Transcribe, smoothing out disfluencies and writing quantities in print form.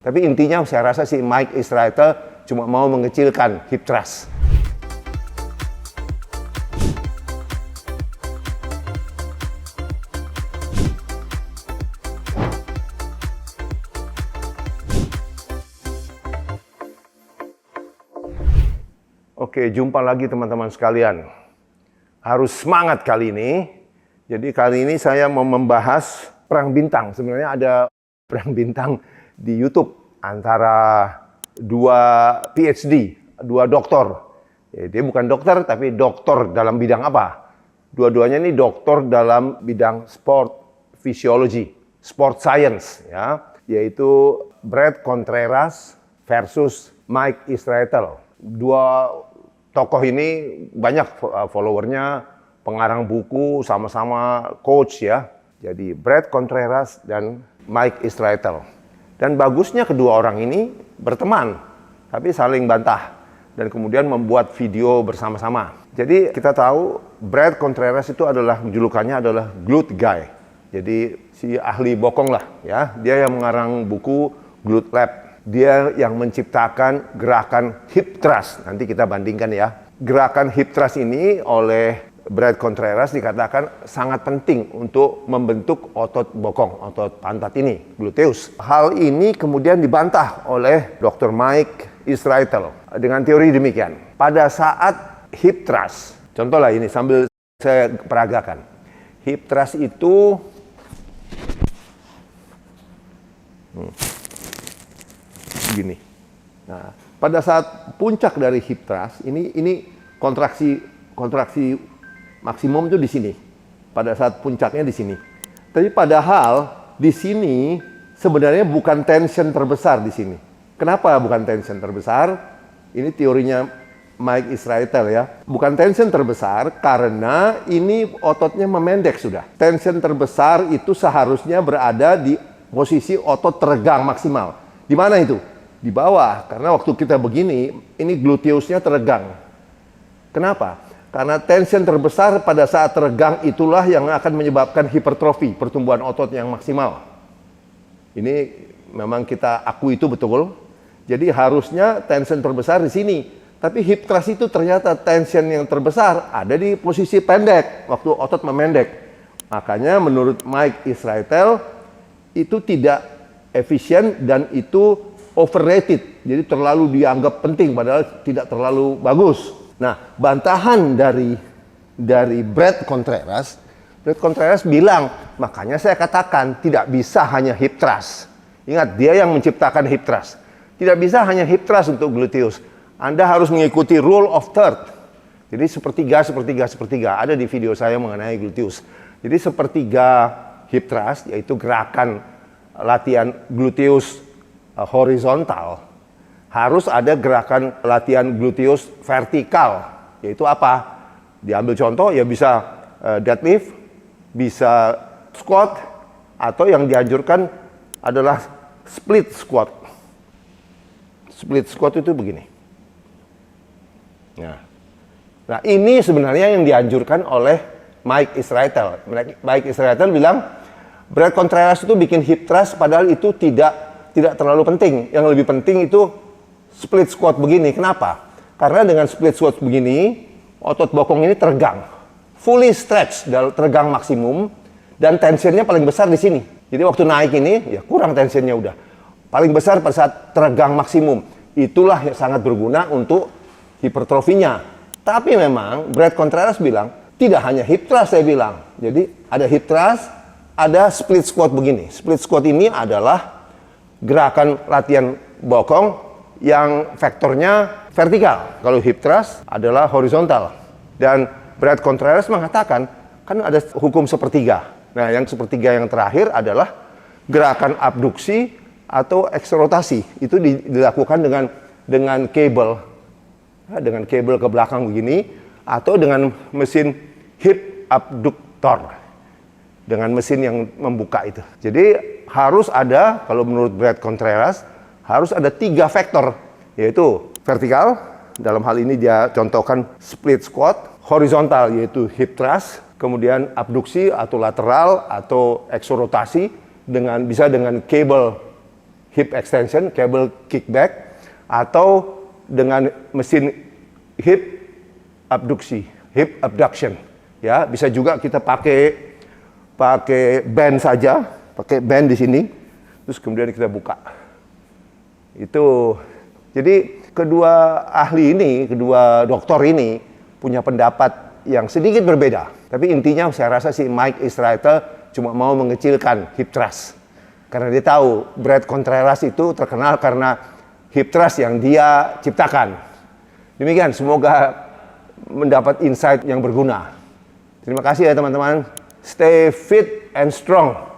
Tapi intinya saya rasa si Mike Israetel cuma mau mengecilkan hip thrust. Oke, jumpa lagi teman-teman sekalian. Harus semangat kali ini. Jadi kali ini saya mau membahas perang bintang. Sebenarnya ada perang bintang di YouTube antara dua PhD, dua doktor. Ya, dia bukan dokter, tapi doktor dalam bidang apa? Dua-duanya ini doktor dalam bidang sport physiology, sport science, ya, yaitu Brad Contreras versus Mike Israetel. Dua tokoh ini banyak followernya, pengarang buku, sama-sama coach ya. Jadi Brad Contreras dan Mike Israetel. Dan bagusnya kedua orang ini berteman, tapi saling bantah. Dan kemudian membuat video bersama-sama. Jadi kita tahu Brad Contreras itu adalah, julukannya adalah glute guy. Jadi si ahli bokong lah ya. Dia yang mengarang buku Glute Lab. Dia yang menciptakan gerakan hip thrust. Nanti kita bandingkan ya. Gerakan hip thrust ini oleh Brad Contreras dikatakan sangat penting untuk membentuk otot bokong, otot pantat ini, gluteus. Hal ini kemudian dibantah oleh Dr. Mike Israetel dengan teori demikian. Pada saat hip thrust, contohlah ini sambil saya peragakan. Hip thrust itu begini. Nah, pada saat puncak dari hip thrust ini kontraksi maksimum itu di sini. Pada saat puncaknya di sini. Tapi padahal di sini sebenarnya bukan tension terbesar di sini. Kenapa bukan tension terbesar? Ini teorinya Mike Israetel ya. Bukan tension terbesar karena ini ototnya memendek sudah. Tension terbesar itu seharusnya berada di posisi otot teregang maksimal. Di mana itu? Di bawah. Karena waktu kita begini, ini gluteusnya teregang. Kenapa? Karena tension terbesar pada saat teregang itulah yang akan menyebabkan hipertrofi, pertumbuhan otot yang maksimal. Ini memang kita akui itu betul. Jadi harusnya tension terbesar di sini. Tapi hip thrust itu ternyata tension yang terbesar ada di posisi pendek, waktu otot memendek. Makanya menurut Mike Israetel itu tidak efisien dan itu overrated. Jadi terlalu dianggap penting padahal tidak terlalu bagus. Nah, bantahan dari Brad Contreras bilang, makanya saya katakan tidak bisa hanya hip thrust. Ingat, dia yang menciptakan hip thrust. Tidak bisa hanya hip thrust untuk gluteus. Anda harus mengikuti rule of third. Jadi sepertiga. Ada di video saya mengenai gluteus. Jadi sepertiga hip thrust, yaitu gerakan latihan gluteus horizontal. Harus ada gerakan latihan gluteus vertikal, yaitu apa? Diambil contoh ya bisa deadlift, bisa squat, atau yang dianjurkan adalah split squat. Split squat itu begini. Nah ini sebenarnya yang dianjurkan oleh Mike Israetel. Mike Israetel bilang, Brad Contreras itu bikin hip thrust padahal itu tidak terlalu penting. Yang lebih penting itu split squat begini. Kenapa? Karena dengan split squat begini, otot bokong ini teregang. Fully stretch, teregang maksimum. Dan tensionnya paling besar di sini. Jadi waktu naik ini, ya kurang tensionnya udah. Paling besar pada saat teregang maksimum. Itulah yang sangat berguna untuk hipertrofinya. Tapi memang, Brad Contreras bilang, tidak hanya hip thrust saya bilang. Jadi ada hip thrust, ada split squat begini. Split squat ini adalah gerakan latihan bokong yang vektornya vertikal. Kalau hip thrust adalah horizontal. Dan Brad Contreras mengatakan, kan ada hukum sepertiga. Nah, yang sepertiga yang terakhir adalah gerakan abduksi atau ekserotasi. Itu dilakukan dengan kabel. Dengan kabel ke belakang begini. Atau dengan mesin hip abductor. Dengan mesin yang membuka itu. Jadi harus ada, kalau menurut Brad Contreras, harus ada 3 vektor, yaitu vertikal, dalam hal ini dia contohkan split squat, horizontal yaitu hip thrust, kemudian abduksi atau lateral atau eksorotasi bisa dengan kabel hip extension, cable kickback, atau dengan mesin hip abduction. Ya, bisa juga kita pakai band saja, pakai band di sini, terus kemudian kita buka. Itu, jadi kedua ahli ini, kedua dokter ini punya pendapat yang sedikit berbeda. Tapi intinya saya rasa si Mike Israetel cuma mau mengecilkan hip thrust. Karena dia tahu Brad Contreras itu terkenal karena hip thrust yang dia ciptakan. Demikian, semoga mendapat insight yang berguna. Terima kasih ya teman-teman. Stay fit and strong.